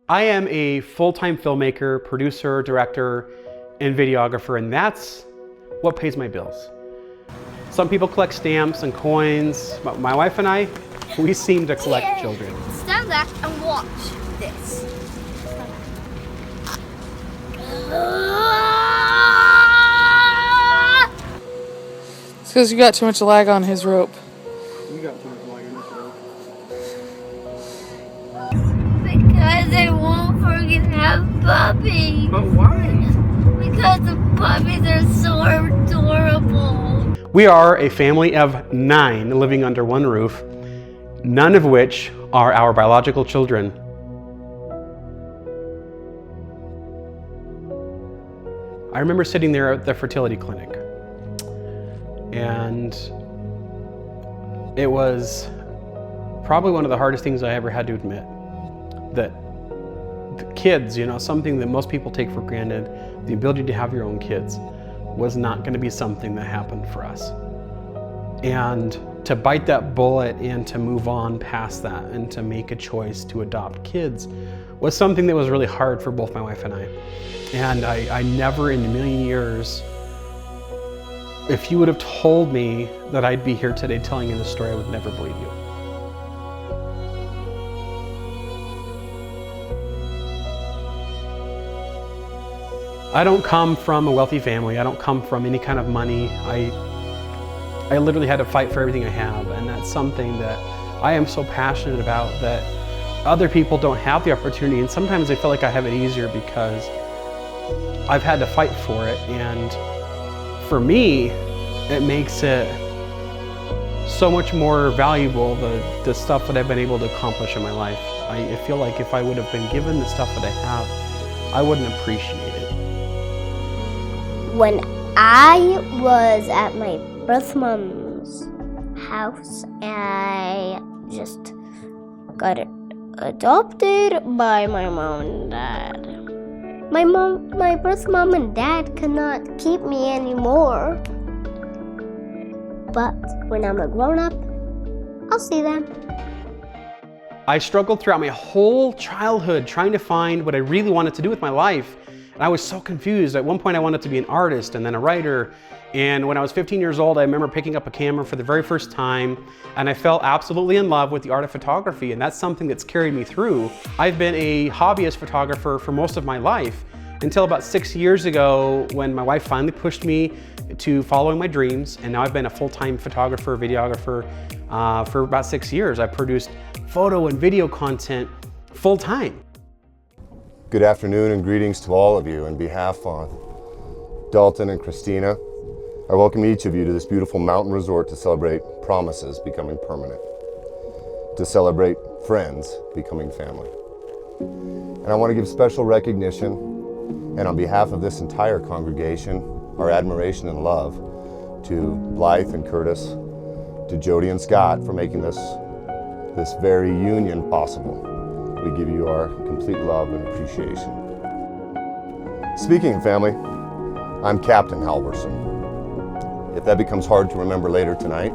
I am a full-time filmmaker, producer, director, and videographer, and that's what pays my bills. Some people collect stamps and coins, but my wife and I, we seem to collect children. Stand back and watch this. It's because you got too much lag on his rope. You got too much lag on this rope. Because they won't freaking have puppies. But why? Because the puppies are so adorable. We are a family of 9 living under one roof, none of which are our biological children. I remember sitting there at the fertility clinic, and it was probably one of the hardest things I ever had to admit, that the kids, something that most people take for granted, the ability to have your own kids, was not going to be something that happened for us. And to bite that bullet and to move on past that and to make a choice to adopt kids was something that was really hard for both my wife and I. And I never in a million years, if you would have told me that I'd be here today telling you this story, I would never believe you. I don't come from a wealthy family. I don't come from any kind of money. I literally had to fight for everything I have, and that's something that I am so passionate about, that other people don't have the opportunity, and sometimes I feel like I have it easier because I've had to fight for it. And for me, it makes it so much more valuable, the stuff that I've been able to accomplish in my life. I feel like if I would have been given the stuff that I have, I wouldn't appreciate it. When I was at my birth mom's house, I just got adopted by my mom and dad. My birth mom and dad cannot keep me anymore. But when I'm a grown-up, I'll see them. I struggled throughout my whole childhood trying to find what I really wanted to do with my life. And I was so confused. At one point I wanted to be an artist and then a writer. And when I was 15 years old, I remember picking up a camera for the very first time, and I fell absolutely in love with the art of photography, and that's something that's carried me through. I've been a hobbyist photographer for most of my life, until about 6 years ago when my wife finally pushed me to following my dreams, and now I've been a full-time photographer, videographer for about 6 years. I've produced photo and video content full-time. Good afternoon and greetings to all of you. On behalf of Dalton and Christina, I welcome each of you to this beautiful mountain resort to celebrate promises becoming permanent, to celebrate friends becoming family. And I want to give special recognition, and on behalf of this entire congregation, our admiration and love to Blythe and Curtis, to Jody and Scott for making this very union possible. We give you our complete love and appreciation. Speaking of family, I'm Captain Halverson. If that becomes hard to remember later tonight,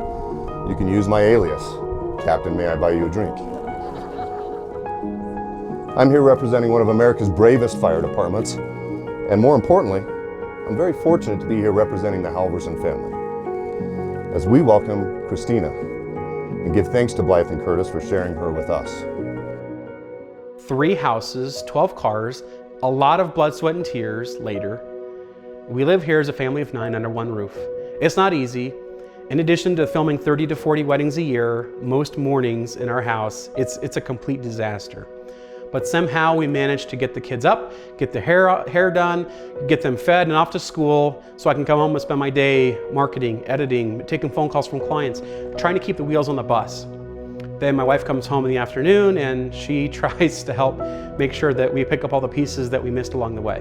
you can use my alias, Captain May I Buy You a Drink. I'm here representing one of America's bravest fire departments, and more importantly, I'm very fortunate to be here representing the Halverson family, as we welcome Christina and give thanks to Blythe and Curtis for sharing her with us. 3 houses, 12 cars, a lot of blood, sweat, and tears later. We live here as a family of 9 under one roof. It's not easy. In addition to filming 30 to 40 weddings a year, most mornings in our house, it's a complete disaster. But somehow we managed to get the kids up, get their hair done, get them fed and off to school, so I can come home and spend my day marketing, editing, taking phone calls from clients, trying to keep the wheels on the bus. Then my wife comes home in the afternoon and she tries to help make sure that we pick up all the pieces that we missed along the way.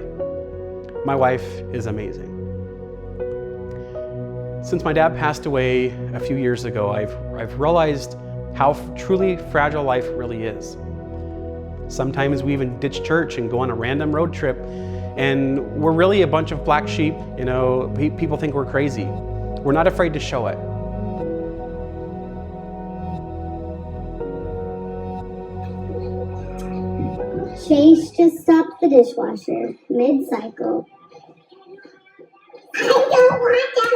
My wife is amazing. Since my dad passed away a few years ago, I've realized how truly fragile life really is. Sometimes we even ditch church and go on a random road trip, and we're really a bunch of black sheep. People think we're crazy. We're not afraid to show it. Chase just stopped the dishwasher mid-cycle. I don't want to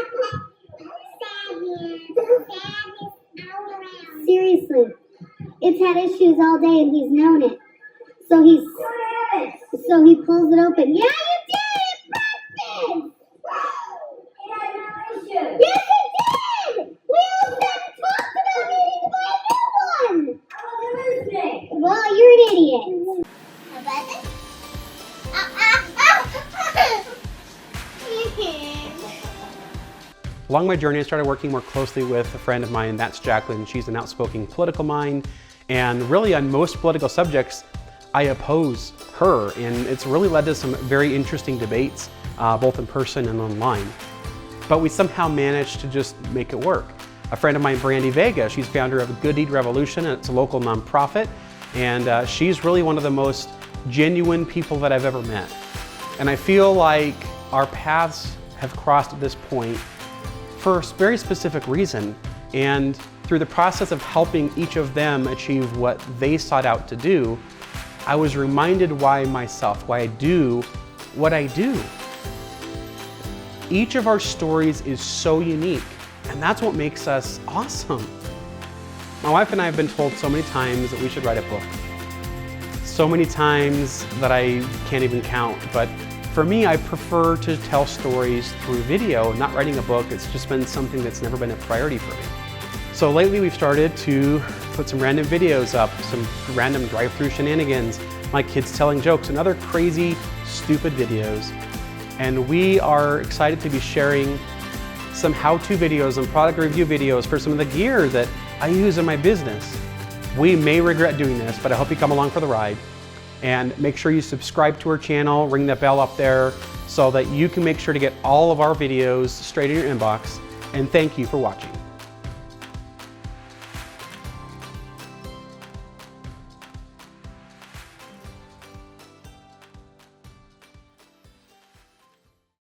put sadness all around. Seriously, it's had issues all day and he's known it. So he pulls it open. Yeah, you did! Breakfast! It had no issue. Yes, it did! We all sat and talked about needing to buy a new one. I wasn't listening. Well, you're an idiot. How about this? Along my journey, I started working more closely with a friend of mine, that's Jacqueline. She's an outspoken political mind, and really on most political subjects, I oppose her, and it's really led to some very interesting debates, both in person and online. But we somehow managed to just make it work. A friend of mine, Brandy Vega, she's founder of Good Deed Revolution, and it's a local nonprofit, and she's really one of the most genuine people that I've ever met. And I feel like our paths have crossed at this point for a very specific reason, and through the process of helping each of them achieve what they sought out to do, I was reminded why I do what I do. Each of our stories is so unique, and that's what makes us awesome. My wife and I have been told so many times that we should write a book. So many times that I can't even count, but for me, I prefer to tell stories through video, not writing a book. It's just been something that's never been a priority for me. So lately we've started to put some random videos up, some random drive-through shenanigans, my kids telling jokes and other crazy, stupid videos. And we are excited to be sharing some how-to videos and product review videos for some of the gear that I use in my business. We may regret doing this, but I hope you come along for the ride. And make sure you subscribe to our channel, ring that bell up there so that you can make sure to get all of our videos straight in your inbox. And thank you for watching.